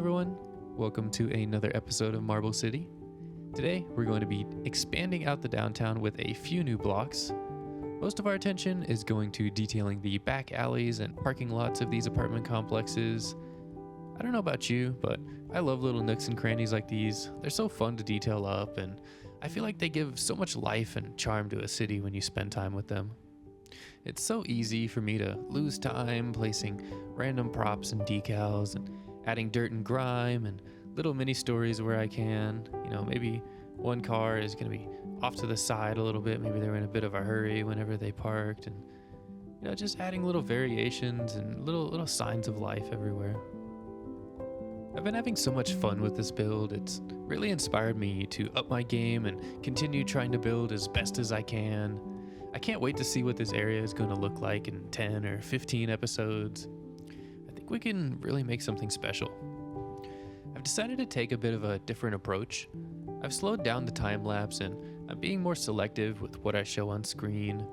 everyone, welcome to another episode of Marble City. Today we're going to be expanding out the downtown with a few new blocks. Most of our attention is going to detailing the back alleys and parking lots of these apartment complexes. I don't know about you, but I love little nooks and crannies like these. They're so fun to detail up, and I feel like they give so much life and charm to a city when you spend time with them. It's so easy for me to lose time placing random props and decals and adding dirt and grime and little mini stories where I can. You know, maybe one car is going to be off to the side a little bit. Maybe they were in a bit of a hurry whenever they parked, and you know, just adding little variations and little signs of life everywhere. I've been having so much fun with this build. It's really inspired me to up my game and continue trying to build as best as I can. I can't wait to see what this area is going to look like in 10 or 15 episodes. I think we can really make something special. I've decided to take a bit of a different approach. I've slowed down the time lapse and I'm being more selective with what I show on screen.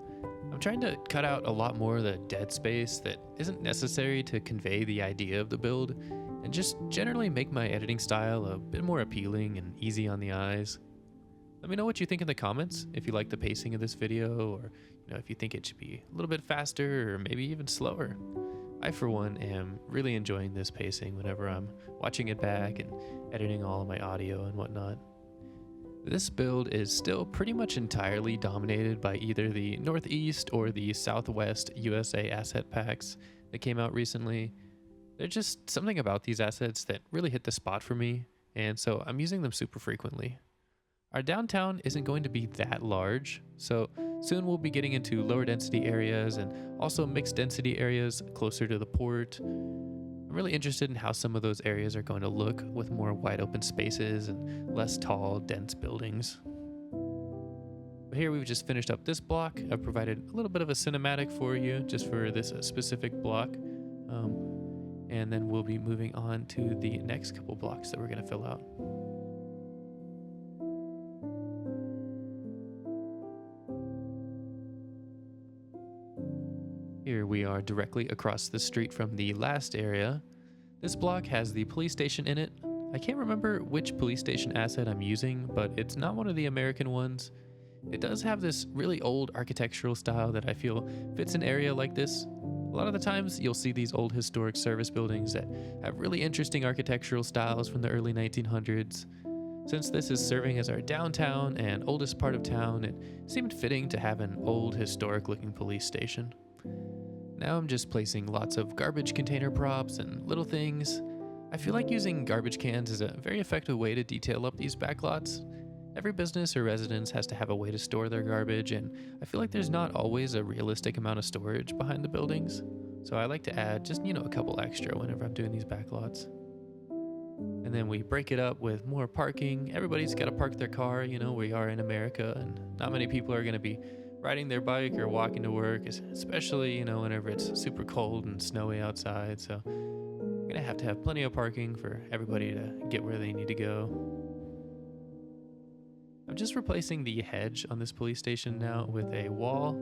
I'm trying to cut out a lot more of the dead space that isn't necessary to convey the idea of the build, and just generally make my editing style a bit more appealing and easy on the eyes. Let me know what you think in the comments, if you like the pacing of this video, or if you think it should be a little bit faster or maybe even slower. I, for one, am really enjoying this pacing whenever I'm watching it back and editing all of my audio and whatnot. This build is still pretty much entirely dominated by either the Northeast or the Southwest USA asset packs that came out recently. There's just something about these assets that really hit the spot for me, and so I'm using them super frequently. Our downtown isn't going to be that large, so soon we'll be getting into lower density areas and also mixed density areas closer to the port. I'm really interested in how some of those areas are going to look with more wide open spaces and less tall, dense buildings. But here we've just finished up this block. I've provided a little bit of a cinematic for you just for this specific block. And then we'll be moving on to the next couple blocks that we're going to fill out. Here we are directly across the street from the last area. This block has the police station in it. I can't remember which police station asset I'm using, but it's not one of the American ones. It does have this really old architectural style that I feel fits an area like this. A lot of the times you'll see these old historic service buildings that have really interesting architectural styles from the early 1900s. Since this is serving as our downtown and oldest part of town, it seemed fitting to have an old historic looking police station. Now I'm just placing lots of garbage container props and little things. I feel like using garbage cans is a very effective way to detail up these backlots. Every business or residence has to have a way to store their garbage, and I feel like there's not always a realistic amount of storage behind the buildings. So I like to add just, a couple extra whenever I'm doing these backlots. And then we break it up with more parking. Everybody's got to park their car, we are in America, and not many people are going to be riding their bike or walking to work, especially, whenever it's super cold and snowy outside. So I'm going to have plenty of parking for everybody to get where they need to go. I'm just replacing the hedge on this police station now with a wall.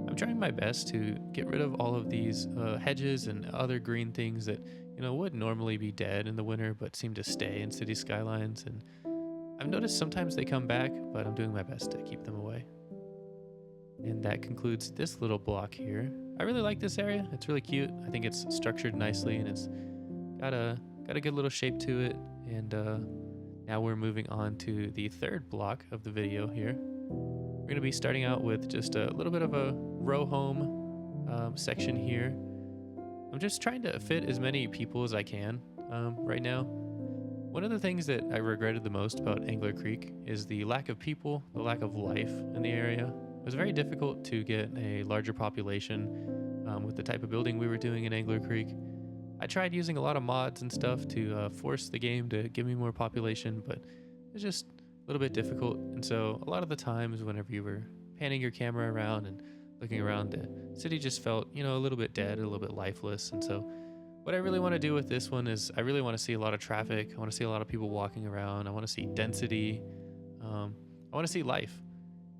I'm trying my best to get rid of all of these hedges and other green things that, would normally be dead in the winter but seem to stay in city skylines. And I've noticed sometimes they come back, but I'm doing my best to keep them away. And that concludes this little block here. I really like this area. It's really cute. I think it's structured nicely and it's got a good little shape to it. And now we're moving on to the third block of the video here. We're going to be starting out with just a little bit of a row home section here. I'm just trying to fit as many people as I can right now. One of the things that I regretted the most about Angler Creek is the lack of people, the lack of life in the area. It was very difficult to get a larger population with the type of building we were doing in Angler Creek. I tried using a lot of mods and stuff to force the game to give me more population, but it's just a little bit difficult. And so a lot of the times whenever you were panning your camera around and looking around, the city just felt, a little bit dead, a little bit lifeless. And so what I really want to do with this one is I really want to see a lot of traffic. I want to see a lot of people walking around. I want to see density. I want to see life.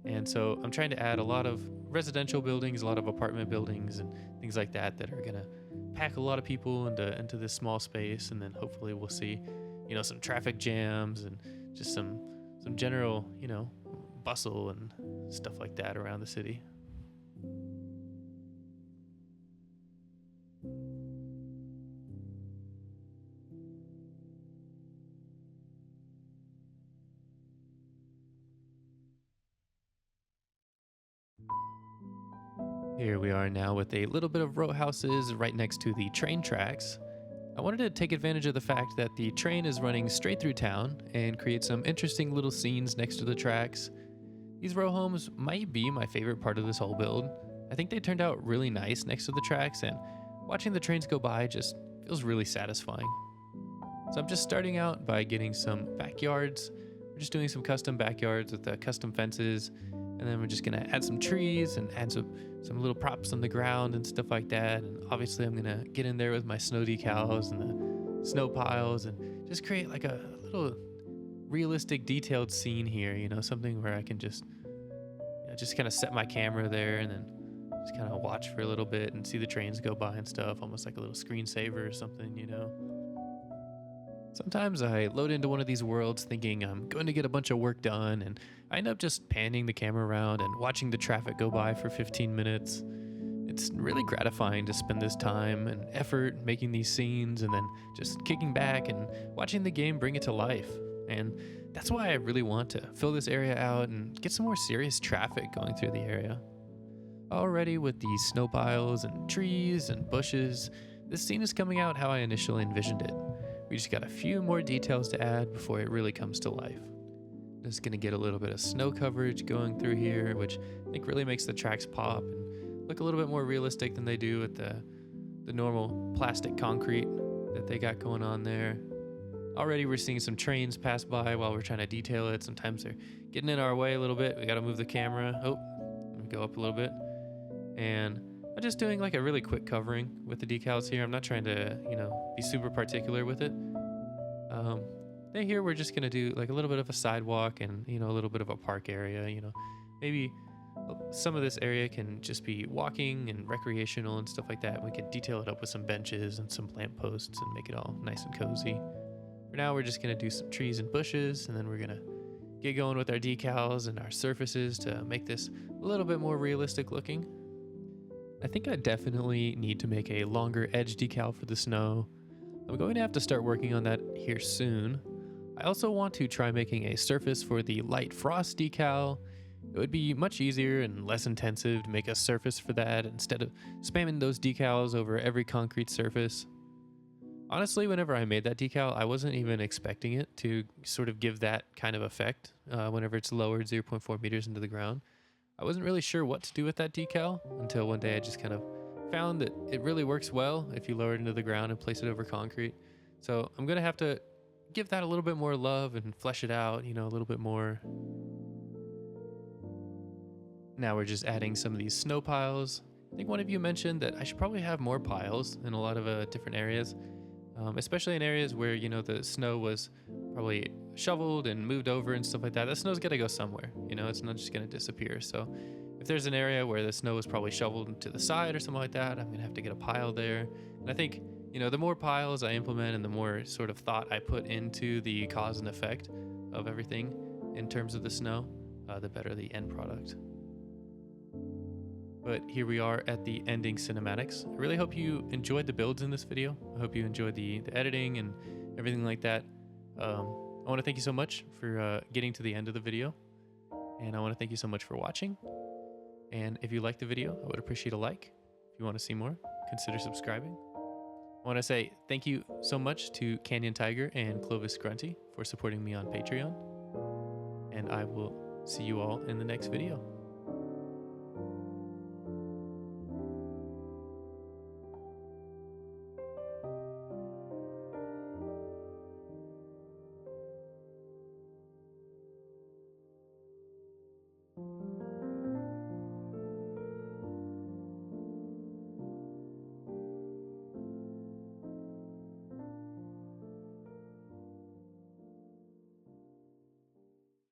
And so I'm trying to add a lot of residential buildings, a lot of apartment buildings and things like that that are going to pack a lot of people into this small space, and then hopefully we'll see, some traffic jams and just some general, bustle and stuff like that around the city. Here we are now with a little bit of row houses right next to the train tracks. I wanted to take advantage of the fact that the train is running straight through town and create some interesting little scenes next to the tracks. These row homes might be my favorite part of this whole build. I think they turned out really nice next to the tracks, and watching the trains go by just feels really satisfying. So I'm just starting out by getting some backyards. We're just doing some custom backyards with the custom fences, and then we're just gonna add some trees and add some little props on the ground and stuff like that. And obviously I'm gonna get in there with my snow decals and the snow piles and just create like a little realistic detailed scene here, something where I can just kind of set my camera there and then just kind of watch for a little bit and see the trains go by and stuff, almost like a little screensaver or something. Sometimes I load into one of these worlds thinking I'm going to get a bunch of work done, and I end up just panning the camera around and watching the traffic go by for 15 minutes. It's really gratifying to spend this time and effort making these scenes and then just kicking back and watching the game bring it to life. And that's why I really want to fill this area out and get some more serious traffic going through the area. Already with the snow piles and trees and bushes, this scene is coming out how I initially envisioned it. We just got a few more details to add before it really comes to life. Just gonna get a little bit of snow coverage going through here, which I think really makes the tracks pop and look a little bit more realistic than they do with the normal plastic concrete that they got going on there. Already we're seeing some trains pass by while we're trying to detail it. Sometimes they're getting in our way a little bit. We gotta move the camera. Oh, let me go up a little bit. And I'm just doing like a really quick covering with the decals here. I'm not trying to, be super particular with it. Then here we're just gonna do like a little bit of a sidewalk and, a little bit of a park area, maybe some of this area can just be walking and recreational and stuff like that. We can detail it up with some benches and some lamp posts and make it all nice and cozy. For now, we're just gonna do some trees and bushes, and then we're gonna get going with our decals and our surfaces to make this a little bit more realistic looking. I think I definitely need to make a longer edge decal for the snow. I'm going to have to start working on that here soon. I also want to try making a surface for the light frost decal. It would be much easier and less intensive to make a surface for that instead of spamming those decals over every concrete surface. Honestly, whenever I made that decal, I wasn't even expecting it to sort of give that kind of effect whenever it's lowered 0.4 meters into the ground. I wasn't really sure what to do with that decal until one day I just kind of found that it really works well if you lower it into the ground and place it over concrete. So I'm going to have to give that a little bit more love and flesh it out, a little bit more. Now we're just adding some of these snow piles. I think one of you mentioned that I should probably have more piles in a lot of different areas, especially in areas where, the snow was probably shoveled and moved over and stuff like that. That snow's got to go somewhere, it's not just going to disappear. So if there's an area where the snow was probably shoveled to the side or something like that, I'm going to have to get a pile there. And I think, the more piles I implement and the more sort of thought I put into the cause and effect of everything in terms of the snow, the better the end product. But here we are at the ending cinematics. I really hope you enjoyed the builds in this video. I hope you enjoyed the editing and everything like that. I want to thank you so much for getting to the end of the video. And I want to thank you so much for watching. And if you liked the video, I would appreciate a like. If you want to see more, consider subscribing. I want to say thank you so much to Canyon Tiger and Clovis Grunty for supporting me on Patreon. And I will see you all in the next video.